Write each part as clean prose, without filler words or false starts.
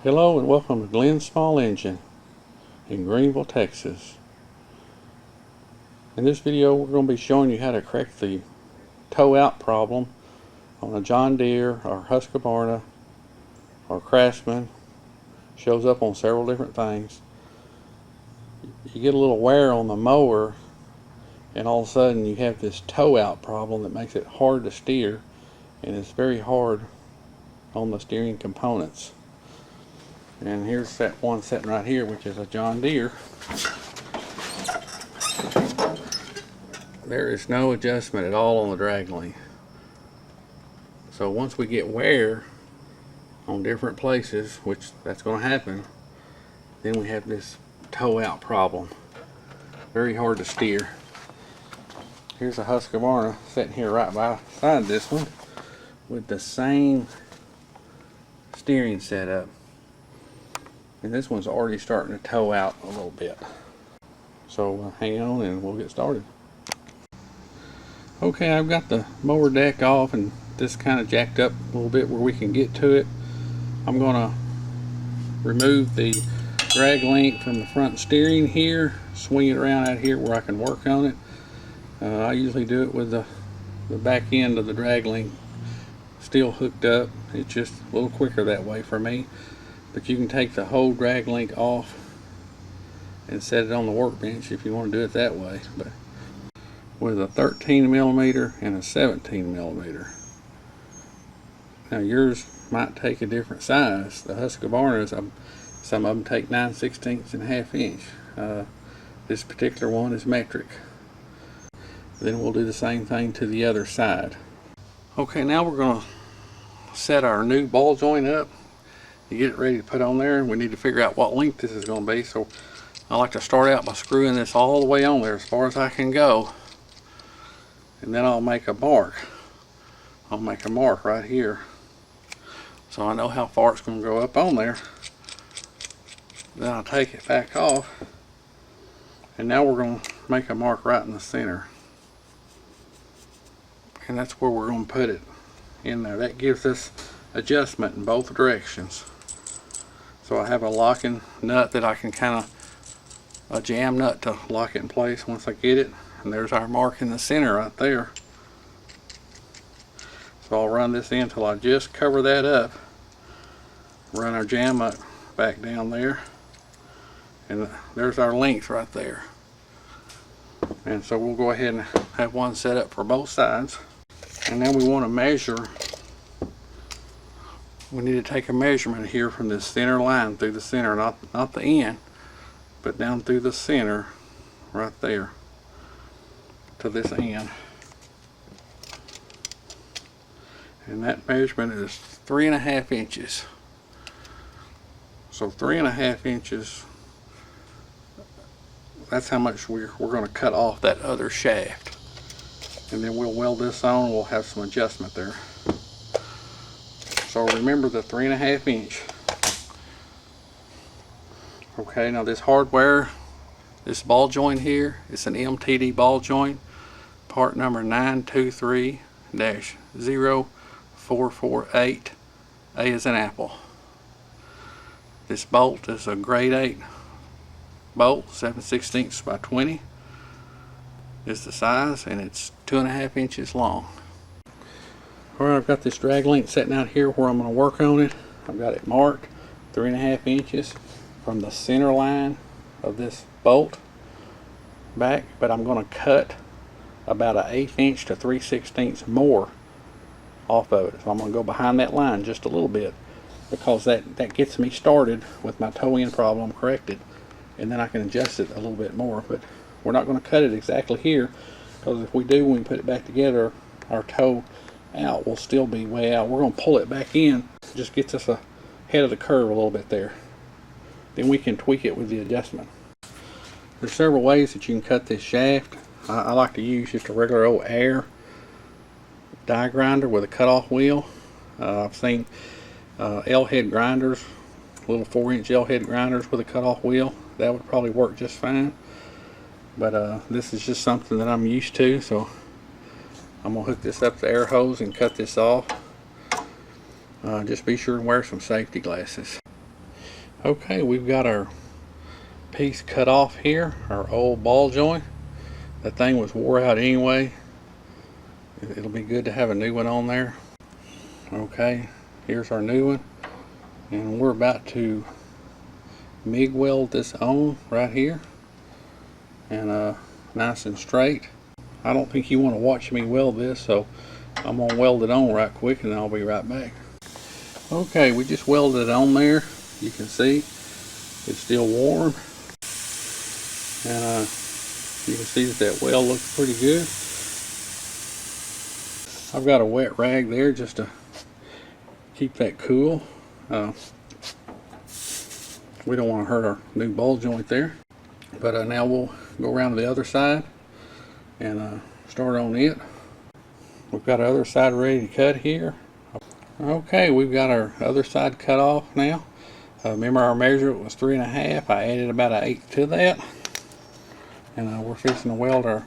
Hello and welcome to Glenn's Small Engine in Greenville, Texas. In this video we're going to be showing you how to correct the toe out problem on a John Deere or Husqvarna or Craftsman. Shows up on several different things. You get a little wear on the mower and all of a sudden you have this toe out problem that makes it hard to steer, and it's very hard on the steering components. And here's that one sitting right here, which is a John Deere. There is no adjustment at all on the drag link. So once we get wear on different places, which that's going to happen, then we have this toe out problem. Very hard to steer. Here's a Husqvarna sitting here right beside this one with the same steering setup. And this one's already starting to toe out a little bit. So hang on and we'll get started. Okay, I've got the mower deck off and this kind of jacked up a little bit where we can get to it. I'm going to remove the drag link from the front steering here, swing it around out here where I can work on it. I usually do it with the back end of the drag link still hooked up. It's just a little quicker that way for me. But you can take the whole drag link off and set it on the workbench if you want to do it that way. But with a 13mm and a 17mm. Now yours might take a different size. The Husqvarnas, some of them take 9/16 and 1/2 inch. This particular one is metric. Then we'll do the same thing to the other side. Okay, now we're going to set our new ball joint up. You get it ready to put on there, and we need to figure out what length this is going to be. So I like to start out by screwing this all the way on there as far as I can go, and then I'll make a mark. I'll make a mark right here so I know how far it's going to go up on there. Then I'll take it back off, and now we're going to make a mark right in the center, and that's where we're going to put it in there. That gives us adjustment in both directions. So I have a locking nut that I can kind of a jam nut to lock it in place once I get it. And there's our mark in the center right there. So I'll run this in until I just cover that up. Run our jam nut back down there. And there's our length right there. And so we'll go ahead and have one set up for both sides. And now we want to measure. We need to take a measurement here from this center line through the center, not the end, but down through the center right there to this end. And that measurement is 3.5 inches. So 3.5 inches, that's how much we're going to cut off that other shaft. And then we'll weld this on and we'll have some adjustment there. So remember the 3.5 inch. Okay, now this hardware, this ball joint here, it's an MTD ball joint, part number 923-0448. A is an apple. This bolt is a grade 8 bolt, 7/16 by 20 is the size, and it's 2.5 inches long. Alright, I've got this drag link sitting out here where I'm going to work on it. I've got it marked 3.5 inches from the center line of this bolt back, but I'm going to cut about an 1/8 inch to 3/16 more off of it. So I'm going to go behind that line just a little bit, because that gets me started with my toe in problem corrected, and then I can adjust it a little bit more. But we're not going to cut it exactly here, because if we do, when we put it back together, our toe out will still be way out. We're going to pull it back in. It just gets us ahead of the curve a little bit there. Then we can tweak it with the adjustment. There's several ways that you can cut this shaft. I like to use just a regular old air die grinder with a cutoff wheel. I've seen L-head grinders, little 4-inch L-head grinders with a cutoff wheel. That would probably work just fine. But this is just something that I'm used to, so I'm going to hook this up to the air hose and cut this off. Just be sure and wear some safety glasses. Okay, we've got our piece cut off here, our old ball joint. That thing was wore out anyway. It'll be good to have a new one on there. Okay, here's our new one, and we're about to MIG weld this on right here, and nice and straight. I don't think you want to watch me weld this, so I'm gonna weld it on right quick and I'll be right back. Okay, we just welded it on there. You can see it's still warm, and you can see that weld looks pretty good. I've got a wet rag there just to keep that cool. We don't want to hurt our new ball joint there. But now we'll go around to the other side and start on it. We've got our other side ready to cut here. Okay, we've got our other side cut off now. Remember our measurement was 3.5. I added about an 1/8 to that. And we're fixing to weld our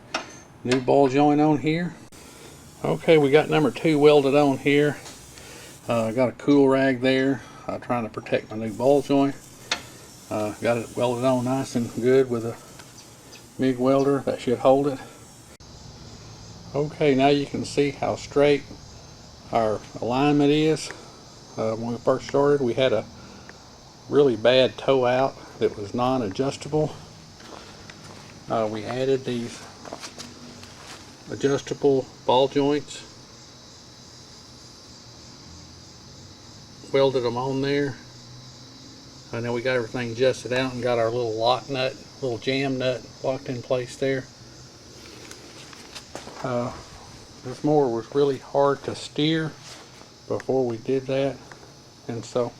new ball joint on here. Okay, we got number 2 welded on here. Got a cool rag there, trying to protect my new ball joint. Got it welded on nice and good with a MIG welder. That should hold it. Okay, now you can see how straight our alignment is. When we first started, we had a really bad toe out that was non-adjustable. We added these adjustable ball joints, welded them on there, and then we got everything adjusted out and got our little lock nut, little jam nut locked in place there. This mower was really hard to steer before we did that, and so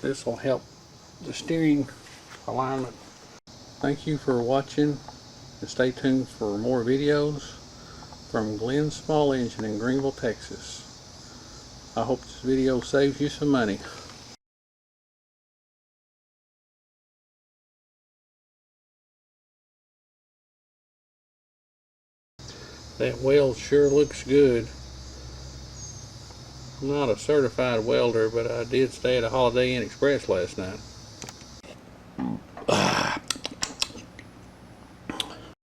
this will help the steering alignment. Thank you for watching, and stay tuned for more videos from Glenn's Small Engine in Greenville, Texas. I hope this video saves you some money. That weld sure looks good. I'm not a certified welder, but I did stay at a Holiday Inn Express last night.